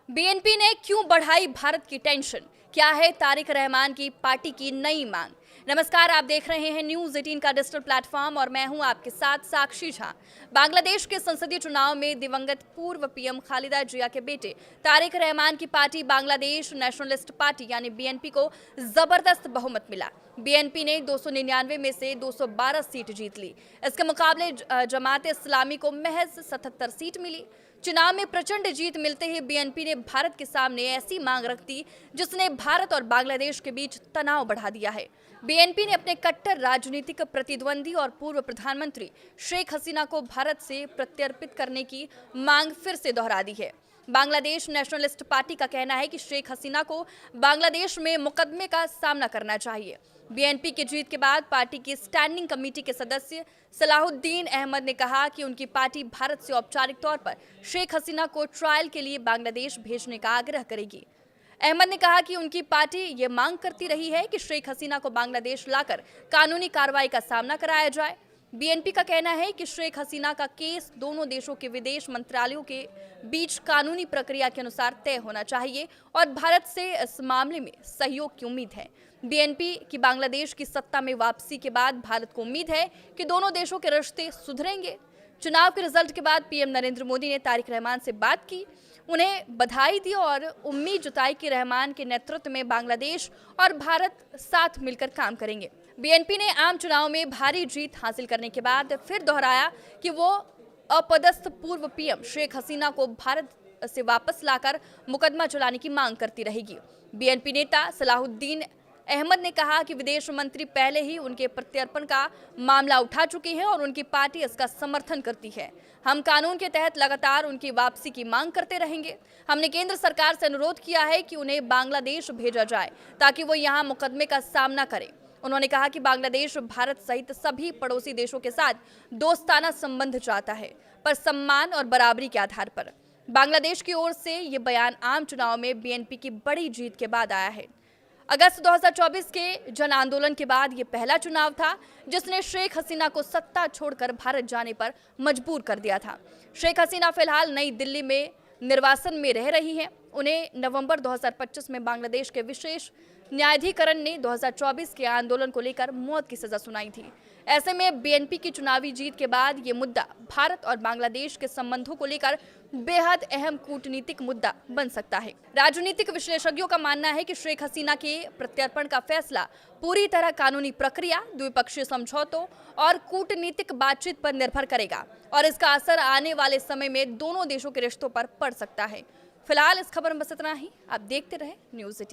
BNP ने क्यों बढ़ाई भारत की टेंशन? क्या है तारिक रहमान की पार्टी की नई मांग? नमस्कार, आप देख रहे हैं न्यूज 18 का डिजिटल प्लेटफॉर्म और मैं हूं आपके साथ साक्षी झा। बांग्लादेश के संसदीय चुनाव में दिवंगत पूर्व पीएम खालिदा जिया के बेटे तारिक रहमान की पार्टी बांग्लादेश नेशनलिस्ट पार्टी यानी बीएनपी को जबरदस्त बहुमत मिला। बीएनपी ने 299 में से 212 सीट जीत ली। इसके मुकाबले जमात इस्लामी को महज 77 सीट मिली। चुनाव में प्रचंड जीत मिलते ही बीएनपी ने भारत के सामने ऐसी मांग रख दी जिसने भारत और बांग्लादेश के बीच तनाव बढ़ा दिया है। बीएनपी ने अपने कट्टर राजनीतिक प्रतिद्वंदी और पूर्व प्रधानमंत्री शेख हसीना को भारत से प्रत्यर्पित करने की मांग फिर से दोहरा दी है। बांग्लादेश नेशनलिस्ट पार्टी का कहना है कि शेख हसीना को बांग्लादेश में मुकदमे का सामना करना चाहिए। बीएनपी की जीत के बाद पार्टी की स्टैंडिंग कमेटी के सदस्य सलाहुद्दीन अहमद ने कहा कि उनकी पार्टी भारत से औपचारिक तौर पर शेख हसीना को ट्रायल के लिए बांग्लादेश भेजने का आग्रह करेगी। अहमद ने कहा कि उनकी पार्टी ये मांग करती रही है कि शेख हसीना को बांग्लादेश लाकर कानूनी कार्रवाई का सामना कराया जाए। बीएनपी का कहना है कि शेख हसीना का केस दोनों देशों के विदेश मंत्रालयों के बीच कानूनी प्रक्रिया के अनुसार तय होना चाहिए और भारत से इस मामले में सहयोग की उम्मीद है। बीएनपी की बांग्लादेश की सत्ता में वापसी के बाद भारत को उम्मीद है कि दोनों देशों के रिश्ते सुधरेंगे। चुनाव के रिजल्ट के बाद पीएम नरेंद्र मोदी ने तारिक रहमान से बात की, उन्हें बधाई दी और उम्मीद जताई कि रहमान के नेतृत्व में बांग्लादेश और भारत साथ मिलकर काम करेंगे। बीएनपी ने आम चुनाव में भारी जीत हासिल करने के बाद फिर दोहराया कि वो अपदस्थ पूर्व पीएम शेख हसीना को भारत से वापस लाकर मुकदमा चलाने की मांग करती रहेगी। बीएनपी नेता सलाहुद्दीन अहमद ने कहा कि विदेश मंत्री पहले ही उनके प्रत्यर्पण का मामला उठा चुके हैं और उनकी पार्टी इसका समर्थन करती है। हम कानून के तहत लगातार उनकी वापसी की मांग करते रहेंगे। हमने केंद्र सरकार से अनुरोध किया है कि उन्हें बांग्लादेश भेजा जाए ताकि वो यहाँ मुकदमे का सामना करें। उन्होंने कहा कि बांग्लादेश भारत सहित सभी पड़ोसी देशों के साथ दोस्ताना संबंध चाहता है, पर सम्मान और बराबरी के आधार पर। बांग्लादेश की ओर से ये बयान आम चुनाव में बीएनपी की बड़ी जीत के बाद आया है। अगस्त 2024 के जन आंदोलन के बाद ये पहला चुनाव था जिसने शेख हसीना को सत्ता छोड़कर भारत जाने पर मजबूर कर दिया था। शेख हसीना फिलहाल नई दिल्ली में निर्वासन में रह रही हैं। उन्हें नवंबर 2025 में बांग्लादेश के विशेष न्यायाधिकरण ने 2024 के आंदोलन को लेकर मौत की सजा सुनाई थी। ऐसे में बीएनपी की चुनावी जीत के बाद ये मुद्दा भारत और बांग्लादेश के संबंधों को लेकर बेहद अहम कूटनीतिक मुद्दा बन सकता है। राजनीतिक विशेषज्ञों का मानना है कि शेख हसीना के प्रत्यर्पण का फैसला पूरी तरह कानूनी प्रक्रिया, द्विपक्षीय समझौतों और कूटनीतिक बातचीत पर निर्भर करेगा और इसका असर आने वाले समय में दोनों देशों के रिश्तों पर पड़ सकता है। फिलहाल इस खबर में बस इतना ही। आप देखते रहे न्यूज 18।